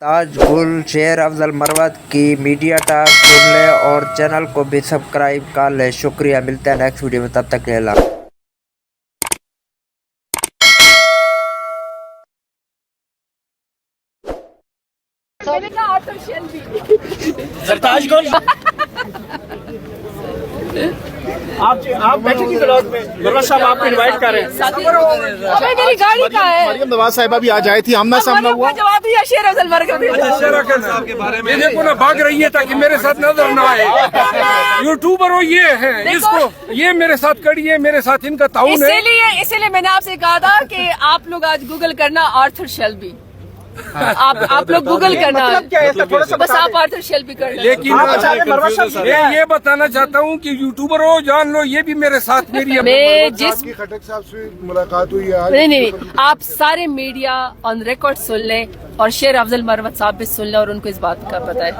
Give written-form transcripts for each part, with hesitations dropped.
ताज गुल शेर अफजल मरवत की मीडिया टॉक सुन लें और चैनल को भी सब्सक्राइब कर लें। शुक्रिया, मिलते हैं नेक्स्ट वीडियो में, तब तक के लिए अल्लाह। सरताज गोल आप बैठे की ब्लॉग में मरवत साहब आपको इनवाइट कर रहे हैं। अबे मेरी गाड़ी का है। मरियम नवाज साहिबा भी आज आई थी, आमना सामना हुआ। जवाब दिया शेर अफजल मरवत। शेर अफजल साहब के बारे में देखो ना, भाग रही है ताकि मेरे साथ नजर ना आए। यूट्यूबर हो ये है, इसको ये मेरे साथ कड़ी है, मेरे साथ इनका ताउन है। इसीलिए मैंने आपसे कहा था कि आप लोग आज गूगल करना आर्थर शेल्बी। आप लोग गूगल करना, मतलब क्या है थोड़ा सा बस आप आर्थर शेल्बी करना। लेकिन ये बताना चाहता हूँ कि यूट्यूबर हो, जान लो ये भी मेरे साथ मेरी मैं जिस खटक साहब से मुलाकात हुई है आज। नहीं, आप सारे मीडिया ऑन रिकॉर्ड सुन लें और शेर अफजल मरवत साहब भी सुन लें और उनको इस बात का पता है।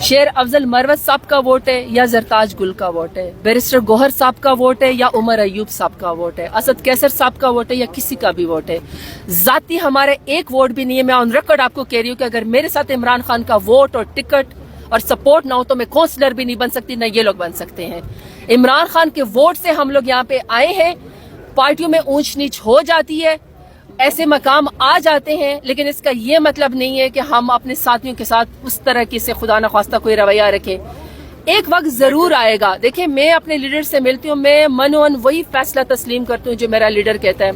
शेर अफजल मरवत साहब का वोट है या जरताज गुल का वोट है, बैरिस्टर गौहर साहब का वोट है या उमर अयूब साहब का वोट है, असद कैसर साहब का वोट है या किसी का भी वोट है। जाती हमारे एक वोट भी नहीं है। मैं ऑन रिकॉर्ड आपको कह रही हूँ कि अगर मेरे साथ इमरान खान का वोट और टिकट और सपोर्ट ना हो तो मैं काउंसलर भी नहीं बन सकती, ना ये लोग बन सकते हैं। इमरान खान के वोट से हम लोग यहाँ पे आए हैं। पार्टियों में ऊंच नीच हो जाती है, ऐसे मकाम आ जाते हैं, लेकिन इसका ये मतलब नहीं है कि हम अपने साथियों के साथ उस तरह की से खुदा न खास्ता कोई रवैया रखें। एक वक्त जरूर आएगा। देखिए, मैं अपने लीडर से मिलती हूँ, मैं मनोन वही फैसला तस्लीम करती हूँ जो मेरा लीडर कहता है।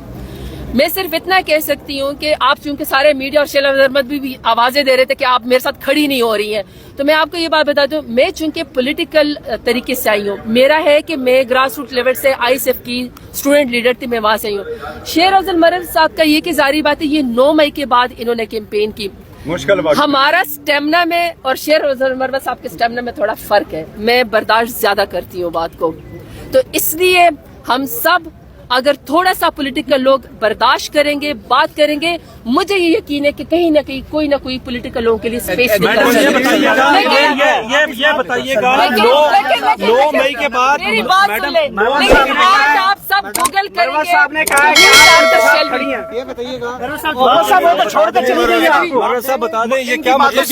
मैं सिर्फ इतना कह सकती हूँ कि आप चूंकि सारे मीडिया और शेर अहमद भी आवाजें दे रहे थे कि आप मेरे साथ खड़ी नहीं हो रही हैं, तो मैं आपको ये बात बता दूं, मैं चूंकि पॉलिटिकल तरीके से आई हूँ, मेरा है कि मैं ग्रास रूट लेवल से आईएसएफ की स्टूडेंट लीडर थी, मैं वहां से आई हूँ। शेर अफजल मरवत साहब का ये कि जारी बात है, ये 9 मई के बाद इन्होंने कैंपेन की। मुश्किल बात। हमारा स्टेमिना में और शेर अफजल मरवत साहब के स्टेमिना में थोड़ा फर्क है। मैं बर्दाश्त ज्यादा करती हूँ बात को, तो इसलिए हम सब अगर थोड़ा सा पॉलिटिकल लोग बर्दाश्त करेंगे, बात करेंगे, मुझे ये यकीन है कि कहीं ना कहीं कोई ना कोई पॉलिटिकल लोगों के लिए स्पेस ये बताइएगा 9 मई के बाद मेरी बात सुन ले। लेकिन आज आप सब गूगल करेंगे। साहब ने कहा है ये बताइएगा तो छोड़ कर चली गई है आपको। साहब बता दें ये क्या मतलब,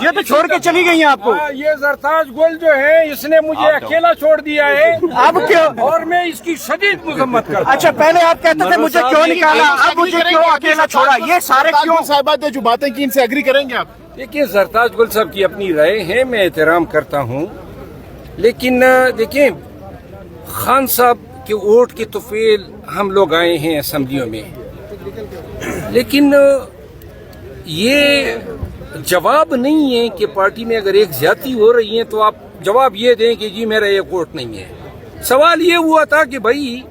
ये तो छोड़ के चली गई है आपको। ये जरताज गुल जो है, इसने मुझे अकेला छोड़ दिया है। अब क्यों? और मैं इसकी शदीद मजम्मत करता हूं। अच्छा, पहले आप कहते थे मुझे क्यों निकाला, अब मुझे क्यों अकेला छोड़ा, ये सारे क्यों? साहिबा ने जो बातें की, इनसे एग्री करेंगे आप? देखिए, जरताज गुल साहब की अपनी राय है, मैं एहतराम करता हूँ, लेकिन देखिए खान साहब के वोट के तुफेल हम लोग आए हैं असम्बलियों में, लेकिन ये जवाब नहीं है कि पार्टी में अगर एक ज्यादती हो रही है तो आप जवाब ये दें कि जी मेरा एक वोट नहीं है। सवाल ये हुआ था कि भाई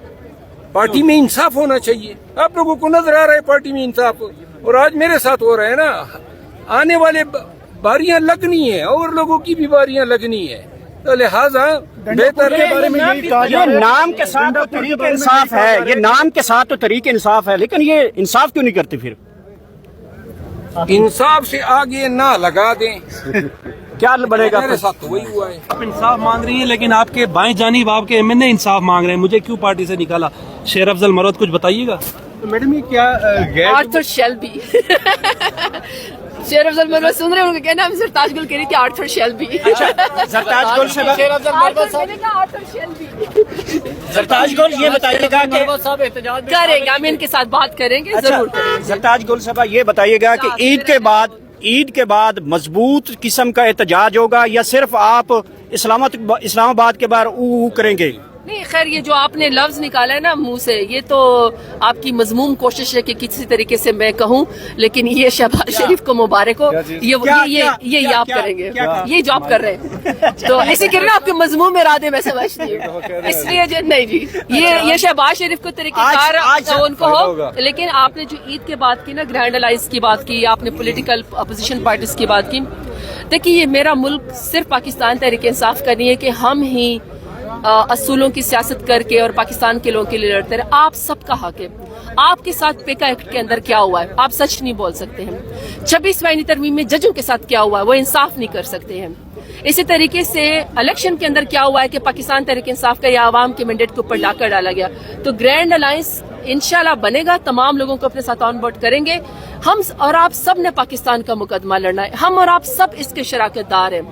पार्टी में इंसाफ होना चाहिए। आप लोगों को नजर आ रहा है पार्टी में इंसाफ, और आज मेरे साथ हो रहा है ना। आने वाले बारियां लगनी है और लोगों की भी बारियां लगनी है, तो लिहाजा बेहतर है। ये नाम के साथ तो तरीके इंसाफ है, ये नाम के साथ तो तरीके इंसाफ है, लेकिन ये इंसाफ क्यों नहीं करते फिर? इंसाफ से आगे ना लगा दें, क्या बनेगा? मेरे साथ तो वही हुआ है। आप इंसाफ मांग रही हैं, लेकिन आपके बाएं जानिब आपके एमएनए इंसाफ मांग रहे हैं। मुझे क्यों पार्टी से निकाला? शेर अफजल मरवत कुछ बताइएगा। तो मैडम ये क्या आर्थर शेल्बी शेर अफजल मरवत सुन रहे होंगे, कहना हम जरताज गुल कह रही थी आर्थर शेल्बी। जरताज गुल से आर्थर शेल्बी जरताज गुल ये बताइएगा कि करेंगे, हम इनके साथ बात करेंगे, जरूर करेंगे। जरताज गुल साहब ये बताइएगा कि ईद के बाद मजबूत किस्म का एहतजाज होगा या सिर्फ आप इस्लामाबाद के बाहर ऊ करेंगे? नहीं, खैर ये जो आपने लफ्ज निकाला है ना मुंह से, ये तो आपकी मजमूम कोशिश है कि किसी तरीके से मैं कहूँ, लेकिन ये शहबाज शरीफ को मुबारक हो। ये आप करेंगे, ये जो आप कर रहे हैं, तो इसी के लिए आपके मजमूम इरादे में समझती हूँ। इसलिए नहीं जी, ये शहबाज शरीफ को तरीकेकार उनको हो, लेकिन आपने जो ईद के बाद की ना ग्रैंड अलायंस की बात की, आपने पॉलिटिकल अपोजिशन पार्टीज की बात की। देखिए, ये मेरा मुल्क सिर्फ पाकिस्तान तहरीक इंसाफ का नहीं है कि हम ही असूलों की सियासत करके और पाकिस्तान के लोगों के लिए लड़ते रहे। आप सबका हक है। आपके साथ पेका एक्ट के अंदर क्या हुआ है, आप सच नहीं बोल सकते हैं। 26वां तरमीम में जजों के साथ क्या हुआ है, वो इंसाफ नहीं कर सकते हैं। इसी तरीके से इलेक्शन के अंदर क्या हुआ है कि पाकिस्तान तहरीक इंसाफ का या आवाम के मैंडेट के ऊपर डाका डाला गया। तो ग्रैंड अलायंस इंशाल्लाह बनेगा, तमाम लोगों को अपने साथ ऑन बोर्ड करेंगे। हम और आप सब ने पाकिस्तान का मुकदमा लड़ना है, हम और आप सब इसके शराकतदार हैं,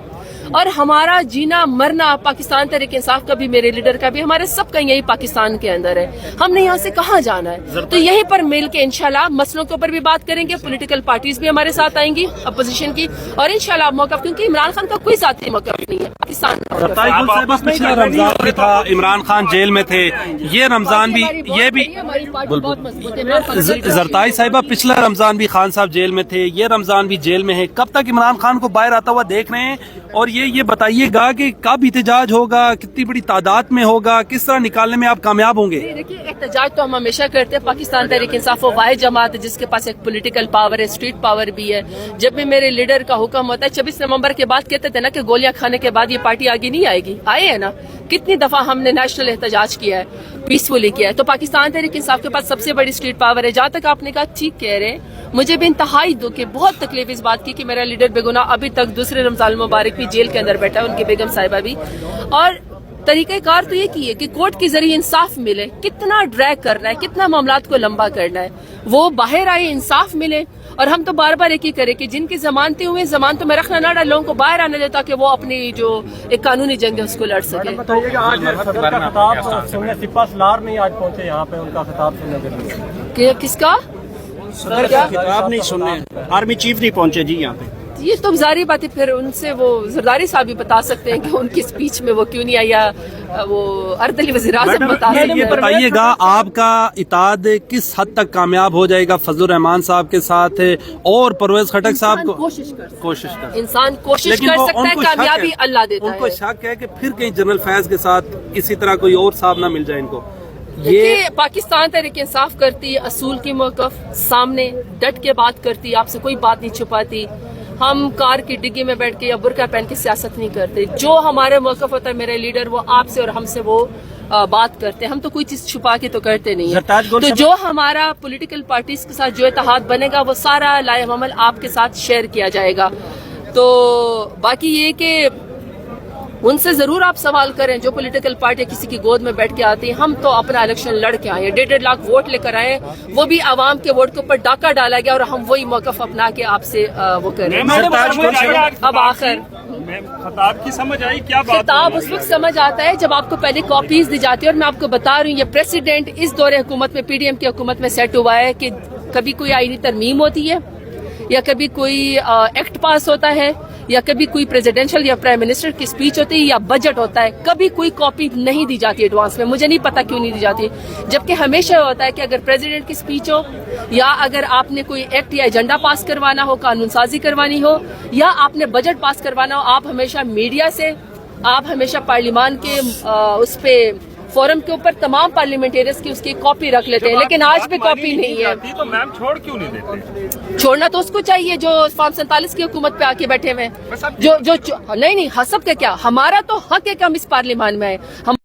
और हमारा जीना मरना पाकिस्तान तहरीक इंसाफ का भी, मेरे लीडर का भी, हमारे सब का यही पाकिस्तान के अंदर है। हमने यहाँ से कहाँ जाना है? तो यहीं पर मिल के इंशाल्लाह मसलों के ऊपर भी बात करेंगे। पॉलिटिकल पार्टीज भी हमारे साथ आएंगी अपोजिशन की, और इंशाल्लाह मौका, क्योंकि इमरान खान का कोई साथी मौका नहीं है, पाकिस्तान का मौका। पिछला रमजान भी था, इमरान खान जेल में थे, ये रमजान भी, ये भी जरताई साहिबा, पिछला रमजान भी खान साहब जेल में थे, ये रमजान भी जेल में है। कब तक इमरान खान को बाहर आता हुआ देख रहे हैं? और ये बताइएगा कि कब एहतजाज होगा, कितनी बड़ी तादाद में होगा, किस तरह निकालने में आप कामयाब होंगे? देखिए, एहतजाज तो हम हमेशा करते हैं। पाकिस्तान तहरीक इंसाफ वो वाहिद जमात है जिसके पास एक पॉलिटिकल पावर है, स्ट्रीट पावर भी है। जब भी मेरे लीडर का हुक्म होता है, 26 नवंबर के बाद कहते थे ना कि गोलियां खाने के बाद ये पार्टी आगे नहीं आएगी, आए है ना। कितनी दफा हमने नेशनल एहतजाज किया है, पीसफुली किया है। तो पाकिस्तान तहरीक इंसाफ के पास सबसे बड़ी स्ट्रीट पावर है। जहाँ तक आपने कहा, ठीक कह रहे हैं, मुझे भी इंतहाई दुख है, बहुत तकलीफ इस बात की कि मेरा लीडर बेगुनाह अभी तक दूसरे रमजान मुबारक भी जेल के अंदर बैठा है, उनकी बेगम साहिबा भी। और तरीक़ेकार तो ये की है कि कोर्ट के जरिए इंसाफ मिले। कितना ड्रैग करना है, कितना मामलात को लंबा करना है, वो बाहर आए, इंसाफ मिले। और हम तो बार बार एक ही करें कि जिनकी जमानतें हुई, जमानतों में रखना ना डाले, लोगों को बाहर आने दे ताकि वो अपनी जो एक कानूनी जंग है उसको लड़ सके। सिपा नहीं आज पहुंचे यहाँ पे, उनका खिताब सुनने के लिए। किसका खिताब नहीं सुनने, आर्मी चीफ नहीं पहुंचे जी यहाँ पे। ये तो जारी बात है, फिर उनसे वो जरदारी साहब भी बता सकते हैं कि उनकी स्पीच में वो क्यों नहीं आया, वो अर्दली वज़ीर आज़म बता सकते हैं। ये बताइएगा, आपका इताद किस हद तक कामयाब हो जाएगा फजलुर रहमान साहब के साथ और परवेज खटक साहब को? कोशिश कर इंसान कोशिश कर सकता है, कामयाबी अल्लाह देता है। उनको शक है कि फिर कहीं जनरल फैज के साथ किसी तरह कोई और साहब ना मिल जाए इनको। ये पाकिस्तान तहरीक इंसाफ करती है, असूल की मौक़िफ़ सामने डट के बात करती है, आपसे कोई बात नहीं छुपाती। हम कार की डिग्गी में बैठ के या बुर्का पहन के सियासत नहीं करते। जो हमारे मौक़िफ़ होता है, मेरे लीडर वो आपसे और हमसे वो बात करते हैं। हम तो कोई चीज छुपा के तो करते नहीं है। तो जो हमारा पॉलिटिकल पार्टीज के साथ जो इत्तेहाद बनेगा, वो सारा लाइव अमल आपके साथ शेयर किया जाएगा। तो बाकी ये कि उनसे जरूर आप सवाल करें, जो पॉलिटिकल पार्टी किसी की गोद में बैठ के आती है। हम तो अपना इलेक्शन लड़ के आए हैं, 1.5 लाख वोट लेकर आए, वो भी आवाम के वोट के ऊपर डाका डाला गया, और हम वही मौक़िफ़ अपना के आपसे वो करें। अब आखिर खिताब की समझ आई क्या बात? खिताब उस वक्त समझ आता है जब आपको पहले कॉपीज दी जाती है। और मैं आपको बता रही हूँ, ये प्रेसिडेंट इस दौरे हुकूमत में, PDM की हुकूमत में सेट हुआ है कि कभी कोई आईनी तरमीम होती है, या कभी कोई एक्ट पास होता है, या कभी कोई प्रेसिडेंशियल या प्राइम मिनिस्टर की स्पीच होती है, या बजट होता है, कभी कोई कॉपी नहीं दी जाती एडवांस में। मुझे नहीं पता क्यों नहीं दी जाती, जबकि हमेशा होता है कि अगर प्रेसिडेंट की स्पीच हो, या अगर आपने कोई एक्ट या एजेंडा पास करवाना हो, कानून साजी करवानी हो, या आपने बजट पास करवाना हो, आप हमेशा मीडिया से, आप हमेशा पार्लियामान के उस पे फोरम के ऊपर तमाम पार्लियामेंटेरियंस की उसकी कॉपी रख लेते हैं। लेकिन आज भी कॉपी नहीं है। तो मैम छोड़ क्यों नहीं देते? छोड़ना तो उसको चाहिए जो फॉर्म 47 की हुकूमत पे आके बैठे हुए हैं। जो नहीं, हसब का क्या, हमारा तो हक है कि हम इस पार्लियामान में आए। हम